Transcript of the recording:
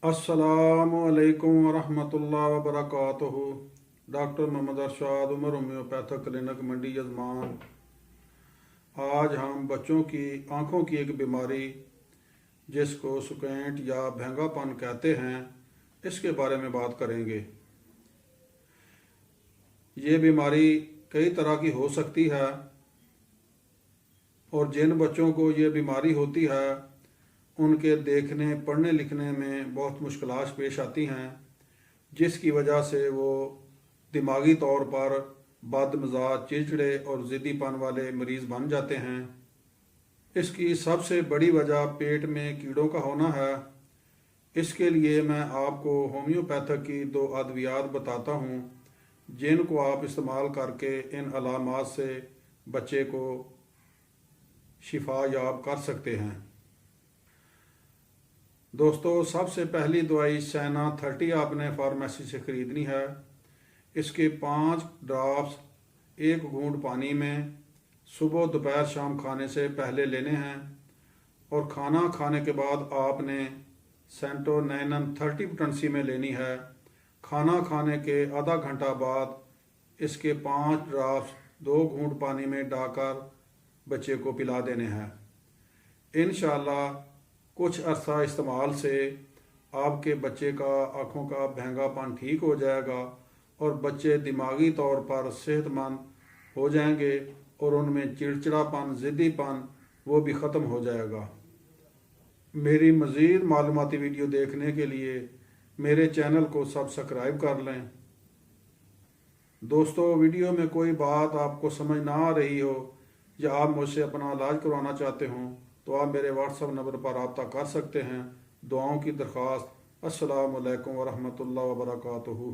अस्सलामुअलैकुम वरहमतुल्लाहि वबरकातुहू। Doctor Mohammad Arshad, Umar homeopathic clinic, Mandi यजमान। आज हम बच्चों की आँखों की एक बीमारी जिसको सुकेंट या भेंगापन कहते हैं, इसके बारे में बात करेंगे। ये बीमारी कई तरह की हो सकती है और जिन बच्चों को ये बीमारी होती है उनके देखने पढ़ने लिखने में बहुत मुश्किलात पेश आती हैं, जिसकी वजह से वो दिमागी तौर पर बदमिजाज, चिड़चिड़े और ज़िद्दीपन वाले मरीज़ बन जाते हैं। इसकी सबसे बड़ी वजह पेट में कीड़ों का होना है। इसके लिए मैं आपको होम्योपैथिक की दो अद्वियात बताता हूँ जिनको आप इस्तेमाल करके इन अलामात से बच्चे को शिफा याब कर सकते हैं। दोस्तों, सबसे पहली दवाई सैना 30 आपने फार्मेसी से ख़रीदनी है। इसके 5 ड्रॉप्स 1 घूंट पानी में सुबह दोपहर शाम खाने से पहले लेने हैं और खाना खाने के बाद आपने सेंटोनैनन 30 पोटेंसी में लेनी है। खाना खाने के आधा घंटा बाद इसके 5 ड्रॉप्स 2 घूंट पानी में डालकर बच्चे को पिला देने हैं। इंशाअल्लाह कुछ अरसा इस्तेमाल से आपके बच्चे का आँखों का भेंगापन ठीक हो जाएगा और बच्चे दिमागी तौर पर सेहतमंद हो जाएंगे और उनमें चिड़चिड़ापन, ज़िद्दीपन वो भी ख़त्म हो जाएगा। मेरी मज़ीद मालूमाती वीडियो देखने के लिए मेरे चैनल को सब्सक्राइब कर लें। दोस्तों, वीडियो में कोई बात आपको समझ ना आ रही हो या आप मुझसे अपना इलाज करवाना चाहते हों तो आप मेरे व्हाट्सएप नंबर पर रब्ता कर सकते हैं। दुआओं की दरख्वास्त। अस्सलामु अलैकुम वरहमतुल्लाहि वबरकातुहू।